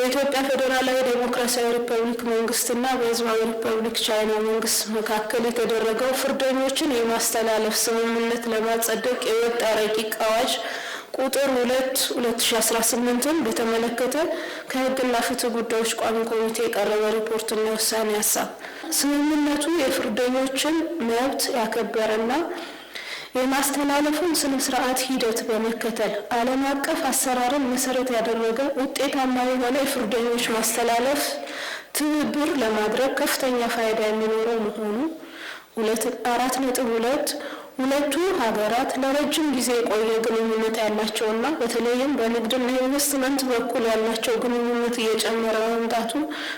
በኢትዮጵያ ፌዴራላዊ ዴሞክራሲያዊ ሪፐብሊክ መንግስትና በሕዝባዊ ሪፐብሊክ ቻይና መንግስት መካከል የተደረገው ፍርደኞችን የማስተላለፍ ስምምነት ለማጸደቅ የወጣ ረቂቅ አዋጅ ቁጥር 2/2018 በተመለከተ ከሕግና ፍትህ ጉዳዮች ቋሚ ኮሚቴ የቀረበ ሪፖርትና ውሳኔ ሀሳብ። ስምምነቱ የፍርደኞችን መብት ያከበረና የማስተላለፉን ስነ ስርዓት ሂደት በመከተል ዓለም አቀፍ አሰራርን መሰረት ያደረገ ውጤታማ የሆነ የፍርደኞች ማስተላለፍ ትብብር ለማድረግ ከፍተኛ ፋይዳ የሚኖረው መሆኑ 4.2 ሁለቱ ሀገራት ለረጅም ጊዜ የቆየ ግንኙነት ያላቸውና በተለይም በንግድና ኢንቨስትመንት በኩል ያላቸው ግንኙነት እየጨመረ መምጣቱ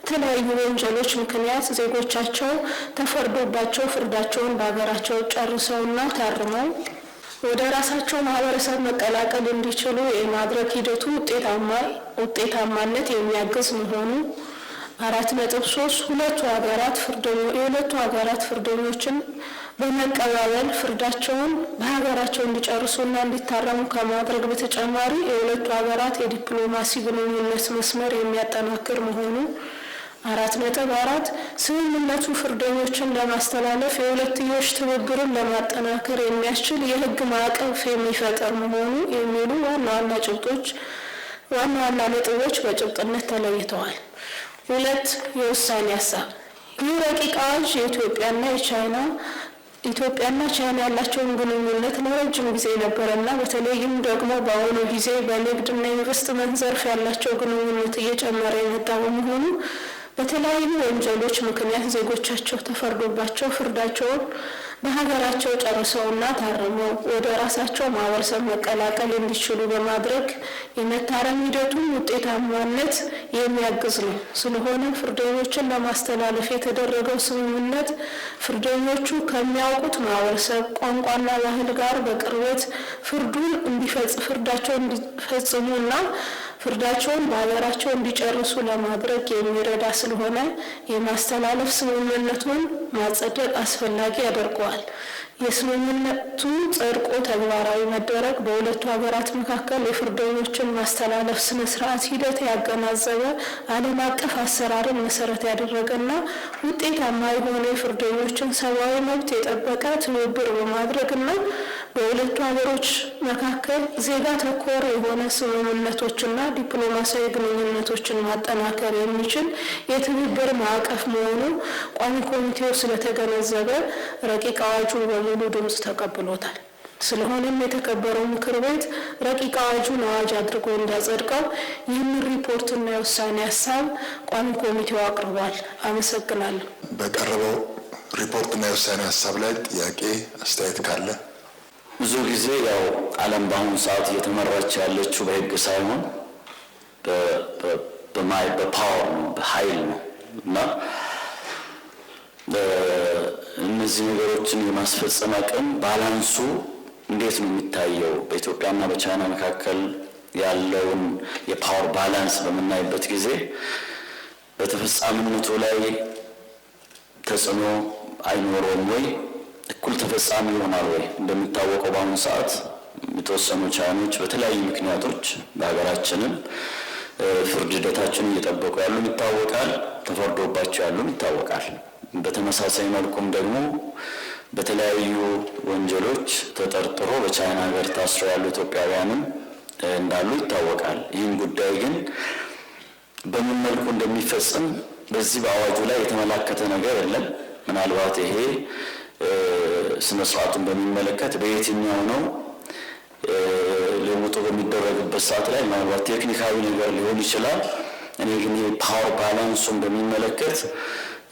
የተለያዩ ወንጀሎች ምክንያት ዜጎቻቸው ተፈርዶባቸው ፍርዳቸውን በሀገራቸው ጨርሰውና ታርመው ወደ ራሳቸው ማህበረሰብ መቀላቀል እንዲችሉ የማድረግ ሂደቱ ውጤታማነት የሚያግዝ መሆኑ 4.3 የሁለቱ ሀገራት ፍርደኞችን በመቀባበል ፍርዳቸውን በሀገራቸው እንዲጨርሱና እንዲታረሙ ከማድረግ በተጨማሪ የሁለቱ ሀገራት የዲፕሎማሲ ግንኙነት መስመር የሚያጠናክር መሆኑ 4.4 ስምምነቱ ፍርደኞችን ለማስተላለፍ የሁለትዮሽ ትብብርን ለማጠናከር የሚያስችል የሕግ ማዕቀፍ የሚፈጠር መሆኑ የሚሉ ዋና ነጥቦች በጭብጥነት ተለይተዋል። 2 የውሳኔ ሀሳብ። ይህ ረቂቅ አዋጅ ኢትዮጵያና ቻይና ያላቸውን ግንኙነት ለረጅም ጊዜ ነበረና በተለይም ደግሞ በአሁኑ ጊዜ በንግድና ኢንቨስትመንት ዘርፍ ያላቸው ግንኙነት እየጨመረ የመጣ በመሆኑ በተለያዩ ወንጀሎች ምክንያት ዜጎቻቸው ተፈርዶባቸው ፍርዳቸውን በሀገራቸው ጨርሰውና ታርመው ወደ ራሳቸው ማህበረሰብ መቀላቀል እንዲችሉ በማድረግ የመታረም ሂደቱን ውጤታማነት የሚያግዝ ነው። ስለሆነ ፍርደኞችን ለማስተላለፍ የተደረገው ስምምነት ፍርደኞቹ ከሚያውቁት ማህበረሰብ ቋንቋና ባህል ጋር በቅርበት ፍርዳቸውን እንዲፈጽሙና ፍርዳቸውን በሀገራቸው እንዲጨርሱ ለማድረግ የሚረዳ ስለሆነ የማስተላለፍ ስምምነቱን ማጸደቅ አስፈላጊ ያደርገዋል። የስምምነቱ ጸድቆ ተግባራዊ መደረግ በሁለቱ ሀገራት መካከል የፍርደኞችን ማስተላለፍ ስነ ስርዓት ሂደት ያገናዘበ ዓለም አቀፍ አሰራርን መሰረት ያደረገና ውጤታማ የሆነ የፍርደኞችን ሰብአዊ መብት የጠበቀ ትብብር በማድረግና በሁለቱ ሀገሮች መካከል ዜጋ ተኮር የሆነ ስምምነቶችና ዲፕሎማሲያዊ ግንኙነቶችን ማጠናከር የሚችል የትብብር ማዕቀፍ መሆኑ ቋሚ ኮሚቴው ስለተገነዘበ ረቂቅ አዋጁን በሙሉ ድምፅ ተቀብሎታል። ስለሆነም የተከበረው ምክር ቤት ረቂቅ አዋጁን አዋጅ አድርጎ እንዲያጸድቀው ይህንን ሪፖርትና የውሳኔ ሀሳብ ቋሚ ኮሚቴው አቅርቧል። አመሰግናለሁ። በቀረበው ሪፖርትና የውሳኔ ሀሳብ ላይ ጥያቄ አስተያየት ካለ? ብዙ ጊዜ ያው ዓለም በአሁኑ ሰዓት እየተመራች ያለችው በሕግ ሳይሆን በፓወር ነው፣ በኃይል ነው እና እነዚህ ነገሮችን የማስፈጸም አቅም ባላንሱ እንዴት ነው የሚታየው? በኢትዮጵያና በቻይና መካከል ያለውን የፓወር ባላንስ በምናይበት ጊዜ በተፈጻሚነቱ ላይ ተጽዕኖ አይኖረውም ወይ? እኩል ተፈጻሚ ይሆናል ወይ? እንደሚታወቀው በአሁኑ ሰዓት የተወሰኑ ቻይኖች በተለያዩ ምክንያቶች በሀገራችንም ፍርድ ሂደታቸውን እየጠበቁ ያሉ ይታወቃል፣ ተፈርዶባቸው ያሉ ይታወቃል። በተመሳሳይ መልኩም ደግሞ በተለያዩ ወንጀሎች ተጠርጥሮ በቻይና ሀገር ታስረው ያሉ ኢትዮጵያውያንም እንዳሉ ይታወቃል። ይህን ጉዳይ ግን በምን መልኩ እንደሚፈጽም በዚህ በአዋጁ ላይ የተመላከተ ነገር የለም። ምናልባት ይሄ ስነ ስርዓቱን በሚመለከት በየትኛው ነው ለውጡ በሚደረግበት ሰዓት ላይ ምናልባት ቴክኒካዊ ነገር ሊሆን ይችላል። እኔ ግን ይሄ ፓወር ባላንሱን በሚመለከት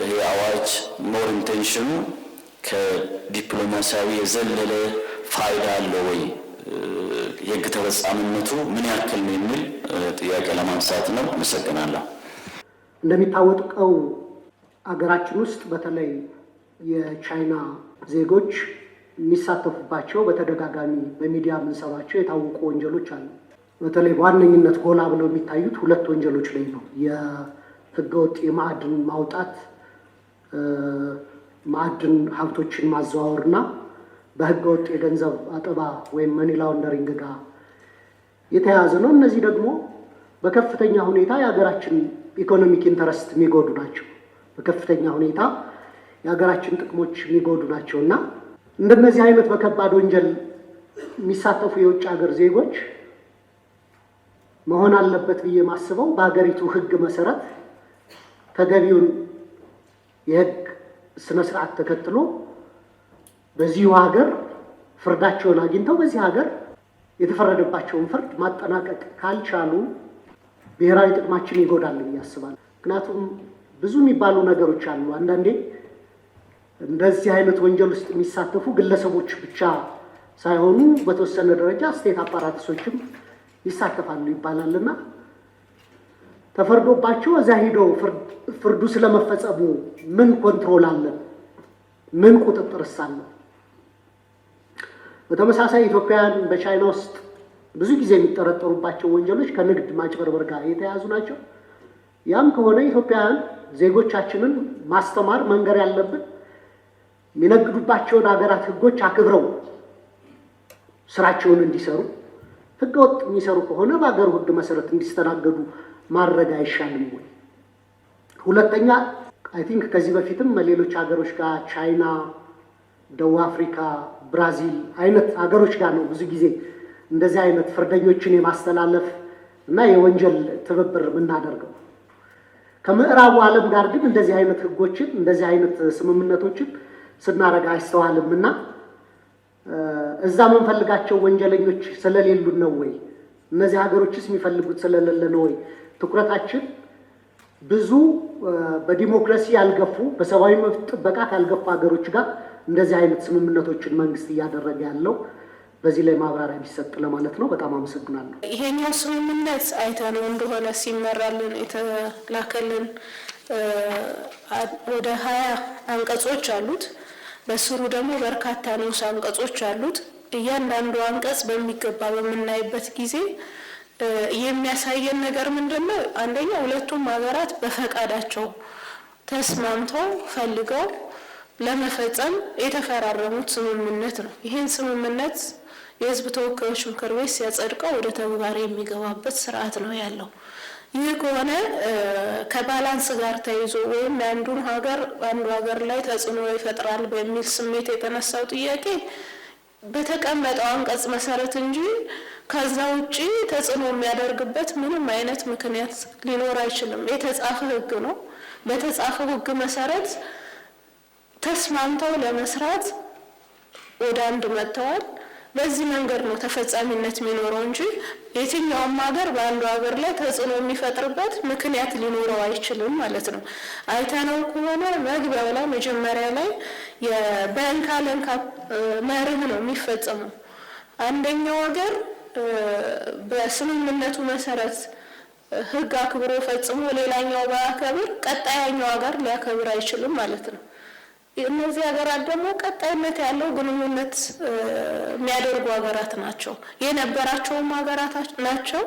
ይሄ አዋጅ ሞር ኢንቴንሽኑ ከዲፕሎማሲያዊ የዘለለ ፋይዳ አለው ወይ፣ የሕግ ተፈጻሚነቱ ምን ያክል ነው የሚል ጥያቄ ለማንሳት ነው። አመሰግናለሁ። እንደሚታወቀው አገራችን ውስጥ በተለይ የቻይና ዜጎች የሚሳተፉባቸው በተደጋጋሚ በሚዲያ የምንሰማቸው የታወቁ ወንጀሎች አሉ። በተለይ በዋነኝነት ጎላ ብለው የሚታዩት 2 ወንጀሎች ላይ ነው። የህገወጥ የማዕድን ማውጣት፣ ማዕድን ሀብቶችን ማዘዋወርና በህገወጥ የገንዘብ አጠባ ወይም መኒ ላውንደሪንግ ጋር የተያያዘ ነው። እነዚህ ደግሞ በከፍተኛ ሁኔታ የሀገራችን ኢኮኖሚክ ኢንተረስት የሚጎዱ ናቸው። በከፍተኛ ሁኔታ የሀገራችን ጥቅሞች የሚጎዱ ናቸው እና እንደነዚህ አይነት በከባድ ወንጀል የሚሳተፉ የውጭ ሀገር ዜጎች መሆን አለበት ብዬ ማስበው በሀገሪቱ ሕግ መሰረት ተገቢውን የሕግ ስነ ስርዓት ተከትሎ በዚሁ ሀገር ፍርዳቸውን አግኝተው በዚህ ሀገር የተፈረደባቸውን ፍርድ ማጠናቀቅ ካልቻሉ ብሔራዊ ጥቅማችን ይጎዳል ብዬ አስባለሁ። ምክንያቱም ብዙ የሚባሉ ነገሮች አሉ። አንዳንዴ እንደዚህ አይነት ወንጀል ውስጥ የሚሳተፉ ግለሰቦች ብቻ ሳይሆኑ በተወሰነ ደረጃ ስቴት አፓራቲሶችም ይሳተፋሉ ይባላልና ተፈርዶባቸው እዛ ሄደው ፍርዱ ስለመፈጸሙ ምን ኮንትሮል አለ? ምን ቁጥጥርስ አለ? በተመሳሳይ ኢትዮጵያውያን በቻይና ውስጥ ብዙ ጊዜ የሚጠረጠሩባቸው ወንጀሎች ከንግድ ማጭበርበር ጋር የተያያዙ ናቸው። ያም ከሆነ ኢትዮጵያውያን ዜጎቻችንን ማስተማር መንገር ያለብን የሚነግዱባቸውን ሀገራት ሕጎች አክብረው ስራቸውን እንዲሰሩ፣ ሕገወጥ የሚሰሩ ከሆነ በሀገሩ ሕግ መሰረት እንዲስተናገዱ ማድረግ አይሻልም ወይ? ሁለተኛ አይ ቲንክ ከዚህ በፊትም ሌሎች ሀገሮች ጋር ቻይና፣ ደቡብ አፍሪካ፣ ብራዚል አይነት ሀገሮች ጋር ነው ብዙ ጊዜ እንደዚህ አይነት ፍርደኞችን የማስተላለፍ እና የወንጀል ትብብር የምናደርገው። ከምዕራቡ ዓለም ጋር ግን እንደዚህ አይነት ሕጎችን እንደዚህ አይነት ስምምነቶችን ስናደርግ አይስተዋልም እና እዛ የምንፈልጋቸው ወንጀለኞች ስለሌሉን ነው ወይ? እነዚህ ሀገሮችስ የሚፈልጉት ስለሌለ ነው ወይ? ትኩረታችን ብዙ በዲሞክራሲ ያልገፉ በሰብአዊ መብት ጥበቃ ካልገፉ ሀገሮች ጋር እንደዚህ አይነት ስምምነቶችን መንግስት እያደረገ ያለው በዚህ ላይ ማብራሪያ ቢሰጥ ለማለት ነው። በጣም አመሰግናለሁ። ይሄኛው ስምምነት አይተነው እንደሆነ ሲመራልን የተላከልን ወደ 20 አንቀጾች አሉት። በስሩ ደግሞ በርካታ ንዑስ አንቀጾች አሉት። እያንዳንዱ አንቀጽ በሚገባ በምናይበት ጊዜ የሚያሳየን ነገር ምንድነው? አንደኛ ሁለቱም ሀገራት በፈቃዳቸው ተስማምተው ፈልገው ለመፈጸም የተፈራረሙት ስምምነት ነው። ይህን ስምምነት የሕዝብ ተወካዮች ምክር ቤት ሲያጸድቀው ወደ ተግባር የሚገባበት ስርዓት ነው ያለው። ይህ ከሆነ ከባላንስ ጋር ተይዞ ወይም የአንዱን ሀገር አንዱ ሀገር ላይ ተጽዕኖ ይፈጥራል በሚል ስሜት የተነሳው ጥያቄ በተቀመጠው አንቀጽ መሰረት እንጂ ከዛ ውጪ ተጽዕኖ የሚያደርግበት ምንም አይነት ምክንያት ሊኖር አይችልም። የተጻፈ ሕግ ነው። በተጻፈው ሕግ መሰረት ተስማምተው ለመስራት ወደ አንድ መጥተዋል። በዚህ መንገድ ነው ተፈጻሚነት የሚኖረው እንጂ የትኛውም ሀገር በአንዱ ሀገር ላይ ተጽዕኖ የሚፈጥርበት ምክንያት ሊኖረው አይችልም ማለት ነው። አይተነው ከሆነ መግቢያው ላይ መጀመሪያ ላይ የበንካ ለንካ መርህ ነው የሚፈጸመው። አንደኛው ሀገር በስምምነቱ መሰረት ሕግ አክብሮ ፈጽሞ ሌላኛው ባያከብር ቀጣያኛው ሀገር ሊያከብር አይችልም ማለት ነው። እነዚህ ሀገራት ደግሞ ቀጣይነት ያለው ግንኙነት የሚያደርጉ ሀገራት ናቸው። የነበራቸውም ሀገራት ናቸው።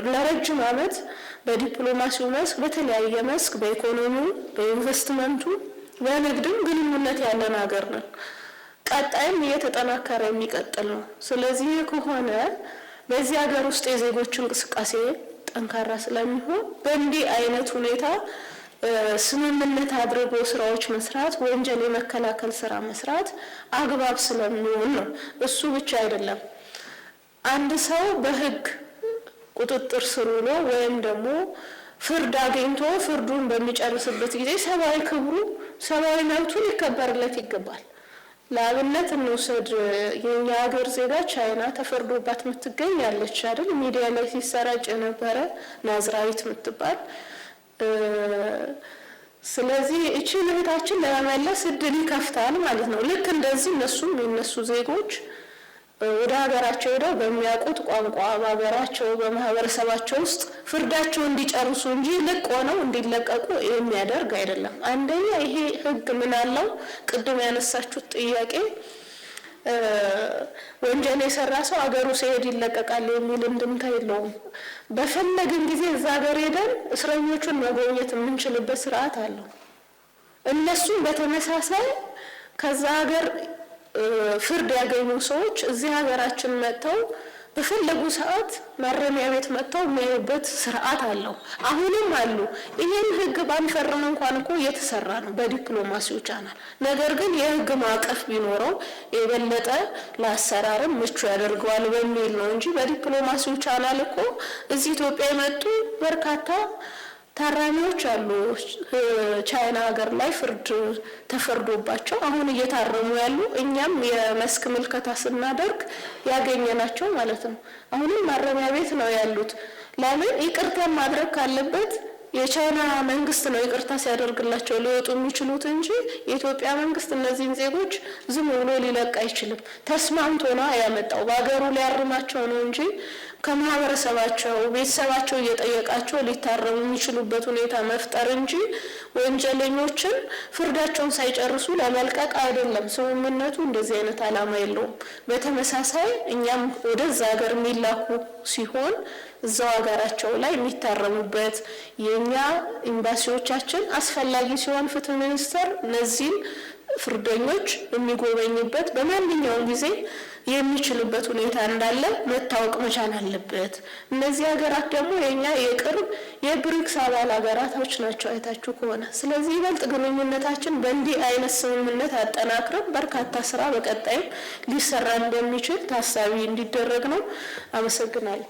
ለረጅም ዓመት በዲፕሎማሲው መስክ፣ በተለያየ መስክ፣ በኢኮኖሚው፣ በኢንቨስትመንቱ፣ በንግድም ግንኙነት ያለን ሀገር ነን። ቀጣይም እየተጠናከረ የሚቀጥል ነው። ስለዚህ ከሆነ በዚህ ሀገር ውስጥ የዜጎች እንቅስቃሴ ጠንካራ ስለሚሆን በእንዲህ አይነት ሁኔታ ስምምነት አድርጎ ስራዎች መስራት፣ ወንጀል የመከላከል ስራ መስራት አግባብ ስለሚሆን ነው። እሱ ብቻ አይደለም። አንድ ሰው በሕግ ቁጥጥር ስር ውሎ ወይም ደግሞ ፍርድ አግኝቶ ፍርዱን በሚጨርስበት ጊዜ ሰብአዊ ክብሩ፣ ሰብአዊ መብቱ ሊከበርለት ይገባል። ለአብነት እንውሰድ። የኛ ሀገር ዜጋ ቻይና ተፈርዶባት የምትገኝ ያለች አይደል? ሚዲያ ላይ ሲሰራጭ የነበረ ናዝራዊት የምትባል ስለዚህ እቺን እህታችን ለመመለስ እድል ይከፍታል ማለት ነው። ልክ እንደዚህ እነሱም የነሱ ዜጎች ወደ ሀገራቸው ሄደው በሚያውቁት ቋንቋ በሀገራቸው በማህበረሰባቸው ውስጥ ፍርዳቸው እንዲጨርሱ እንጂ ልቅ ሆነው እንዲለቀቁ የሚያደርግ አይደለም። አንደኛ ይሄ ሕግ ምን አለው? ቅድም ያነሳችሁት ጥያቄ ወንጀል የሰራ ሰው አገሩ ሲሄድ ይለቀቃል የሚል እንድምታ የለውም። በፈለግን ጊዜ እዛ ሀገር ሄደን እስረኞቹን መጎብኘት የምንችልበት ስርዓት አለው። እነሱም በተመሳሳይ ከዛ ሀገር ፍርድ ያገኙ ሰዎች እዚህ ሀገራችን መጥተው በፈለጉ ሰዓት ማረሚያ ቤት መጥተው የሚያዩበት ስርዓት አለው። አሁንም አሉ። ይህን ህግ ባንፈርም እንኳን እኮ እየተሰራ ነው በዲፕሎማሲው ቻናል። ነገር ግን የህግ ማዕቀፍ ቢኖረው የበለጠ ለአሰራርም ምቹ ያደርገዋል በሚል ነው እንጂ በዲፕሎማሲው ቻናል እኮ እዚህ ኢትዮጵያ የመጡ በርካታ ታራሚዎች አሉ። ቻይና ሀገር ላይ ፍርድ ተፈርዶባቸው አሁን እየታረሙ ያሉ፣ እኛም የመስክ ምልከታ ስናደርግ ያገኘናቸው ማለት ነው። አሁንም ማረሚያ ቤት ነው ያሉት። ለምን ይቅርታ ማድረግ ካለበት የቻይና መንግስት ነው ይቅርታ ሲያደርግላቸው ሊወጡ የሚችሉት እንጂ የኢትዮጵያ መንግስት እነዚህን ዜጎች ዝም ብሎ ሊለቅ አይችልም። ተስማምቶ ነው ያመጣው። በሀገሩ ሊያርማቸው ነው እንጂ ከማህበረሰባቸው ቤተሰባቸው እየጠየቃቸው ሊታረሙ የሚችሉበት ሁኔታ መፍጠር እንጂ ወንጀለኞችን ፍርዳቸውን ሳይጨርሱ ለመልቀቅ አይደለም። ስምምነቱ እንደዚህ አይነት ዓላማ የለውም። በተመሳሳይ እኛም ወደዛ ሀገር የሚላኩ ሲሆን እዛው ሀገራቸው ላይ የሚታረሙበት የኛ ኤምባሲዎቻችን አስፈላጊ ሲሆን ፍትህ ሚኒስቴር እነዚህን ፍርደኞች የሚጎበኝበት በማንኛውም ጊዜ የሚችልበት ሁኔታ እንዳለ መታወቅ መቻል አለበት። እነዚህ ሀገራት ደግሞ የኛ የቅርብ የብሪክስ አባል ሀገራቶች ናቸው አይታችሁ ከሆነ። ስለዚህ ይበልጥ ግንኙነታችን በእንዲህ አይነት ስምምነት አጠናክረን በርካታ ስራ በቀጣይም ሊሰራ እንደሚችል ታሳቢ እንዲደረግ ነው። አመሰግናለሁ።